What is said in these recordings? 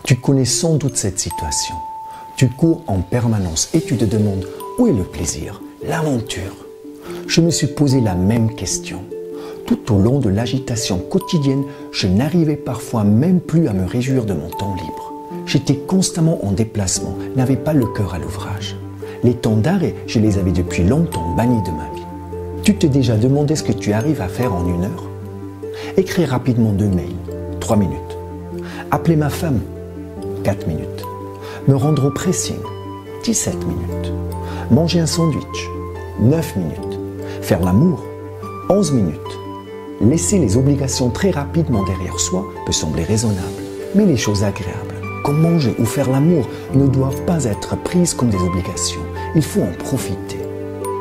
Tu connais sans doute cette situation. Tu cours en permanence et tu te demandes où est le plaisir, l'aventure. Je me suis posé la même question. Tout au long de l'agitation quotidienne, je n'arrivais parfois même plus à me réjouir de mon temps libre. J'étais constamment en déplacement, n'avais pas le cœur à l'ouvrage. Les temps d'arrêt, je les avais depuis longtemps bannis de ma vie. Tu t'es déjà demandé ce que tu arrives à faire en 1 heure? Écrire rapidement 2 mails, 3 minutes. Appeler ma femme, 4 minutes. Me rendre au pressing, 17 minutes. Manger un sandwich, 9 minutes. Faire l'amour, 11 minutes. Laisser les obligations très rapidement derrière soi peut sembler raisonnable. Mais les choses agréables, comme manger ou faire l'amour, ne doivent pas être prises comme des obligations. Il faut en profiter.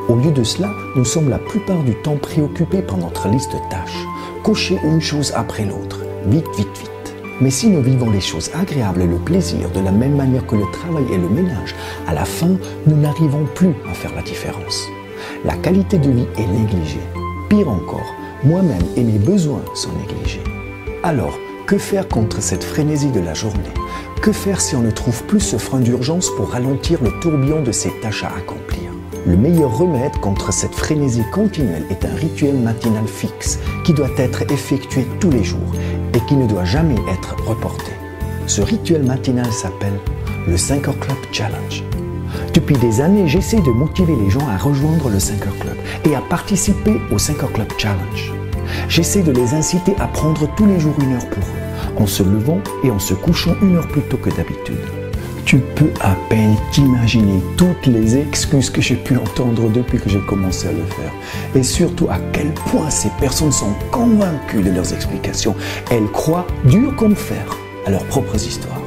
Au lieu de cela, nous sommes la plupart du temps préoccupés par notre liste de tâches. Cocher une chose après l'autre, vite, vite, vite. Mais si nous vivons les choses agréables et le plaisir de la même manière que le travail et le ménage, à la fin, nous n'arrivons plus à faire la différence. La qualité de vie est négligée. Pire encore, moi-même et mes besoins sont négligés. Alors, que faire contre cette frénésie de la journée? Que faire si on ne trouve plus ce frein d'urgence pour ralentir le tourbillon de ces tâches à accomplir? Le meilleur remède contre cette frénésie continuelle est un rituel matinal fixe qui doit être effectué tous les jours et qui ne doit jamais être reporté. Ce rituel matinal s'appelle le 5h Club Challenge. Depuis des années, j'essaie de motiver les gens à rejoindre le 5h Club et à participer au 5h Club Challenge. J'essaie de les inciter à prendre tous les jours 1 heure pour eux, en se levant et en se couchant 1 heure plus tôt que d'habitude. Tu peux à peine t'imaginer toutes les excuses que j'ai pu entendre depuis que j'ai commencé à le faire. Et surtout à quel point ces personnes sont convaincues de leurs explications. Elles croient dur comme fer à leurs propres histoires.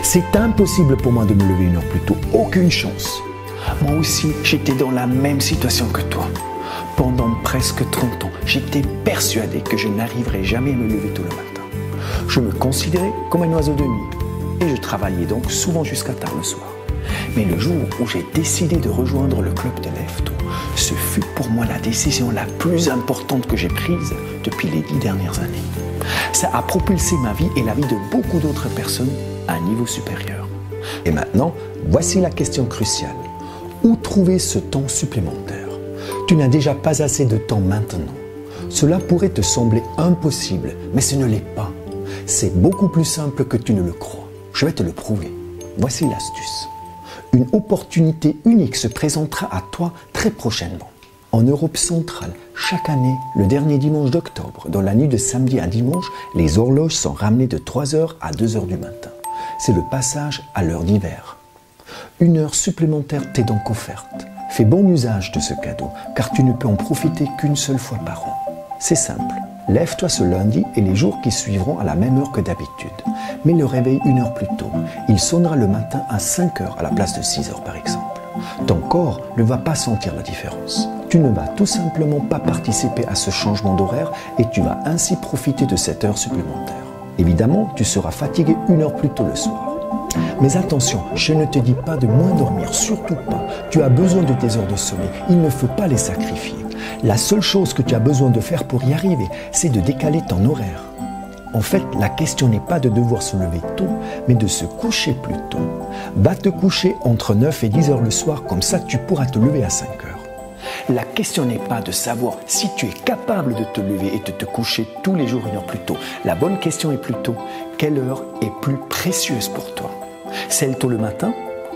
C'est impossible pour moi de me lever 1 heure plus tôt, aucune chance. Moi aussi, j'étais dans la même situation que toi. Pendant presque 30 ans, j'étais persuadé que je n'arriverais jamais à me lever tôt le matin. Je me considérais comme un oiseau de nuit et je travaillais donc souvent jusqu'à tard le soir. Mais le jour où j'ai décidé de rejoindre le club de Lève-Tôt, ce fut pour moi la décision la plus importante que j'ai prise depuis les 10 dernières années. Ça a propulsé ma vie et la vie de beaucoup d'autres personnes à un niveau supérieur. Et maintenant, voici la question cruciale. Où trouver ce temps supplémentaire? Tu n'as déjà pas assez de temps maintenant. Cela pourrait te sembler impossible, mais ce ne l'est pas. C'est beaucoup plus simple que tu ne le crois. Je vais te le prouver. Voici l'astuce. Une opportunité unique se présentera à toi très prochainement. En Europe centrale, chaque année, le dernier dimanche d'octobre, dans la nuit de samedi à dimanche, les horloges sont ramenées de 3h à 2h du matin. C'est le passage à l'heure d'hiver. 1 heure supplémentaire t'est donc offerte. Fais bon usage de ce cadeau, car tu ne peux en profiter qu'une seule fois par an. C'est simple. Lève-toi ce lundi et les jours qui suivront à la même heure que d'habitude. Mets le réveil 1 heure plus tôt. Il sonnera le matin à 5h à la place de 6h par exemple. Ton corps ne va pas sentir la différence. Tu ne vas tout simplement pas participer à ce changement d'horaire et tu vas ainsi profiter de cette heure supplémentaire. Évidemment, tu seras fatigué 1 heure plus tôt le soir. Mais attention, je ne te dis pas de moins dormir, surtout pas. Tu as besoin de tes heures de sommeil, il ne faut pas les sacrifier. La seule chose que tu as besoin de faire pour y arriver, c'est de décaler ton horaire. En fait, la question n'est pas de devoir se lever tôt, mais de se coucher plus tôt. Va te coucher entre 9 et 10 heures le soir, comme ça tu pourras te lever à 5 heures. La question n'est pas de savoir si tu es capable de te lever et de te coucher tous les jours 1 heure plus tôt. La bonne question est plutôt, quelle heure est plus précieuse pour toi? Celle tôt le matin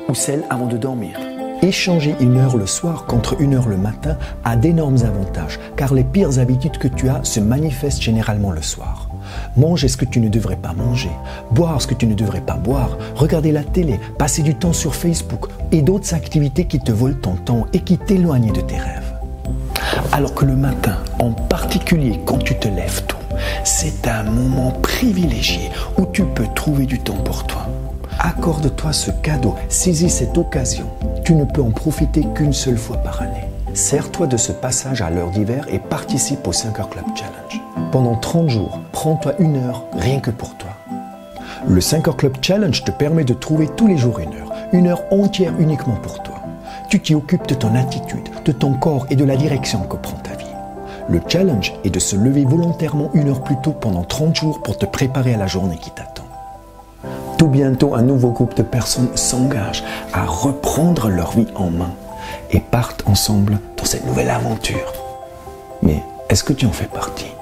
ou celle avant de dormir? Échanger 1 heure le soir contre 1 heure le matin a d'énormes avantages, car les pires habitudes que tu as se manifestent généralement le soir. Manger ce que tu ne devrais pas manger, boire ce que tu ne devrais pas boire, regarder la télé, passer du temps sur Facebook et d'autres activités qui te volent ton temps et qui t'éloignent de tes rêves. Alors que le matin, en particulier quand tu te lèves tôt, c'est un moment privilégié où tu peux trouver du temps pour toi. Accorde-toi ce cadeau, saisis cette occasion. Tu ne peux en profiter qu'une seule fois par année. Sers-toi de ce passage à l'heure d'hiver et participe au 5h Club Challenge. Pendant 30 jours, prends-toi 1 heure rien que pour toi. Le 5h Club Challenge te permet de trouver tous les jours 1 heure entière uniquement pour toi. Tu t'y occupes de ton attitude, de ton corps et de la direction que prend ta vie. Le challenge est de se lever volontairement 1 heure plus tôt pendant 30 jours pour te préparer à la journée qui t'attend. Tout bientôt, un nouveau groupe de personnes s'engage à reprendre leur vie en main et partent ensemble dans cette nouvelle aventure. Mais est-ce que tu en fais partie ?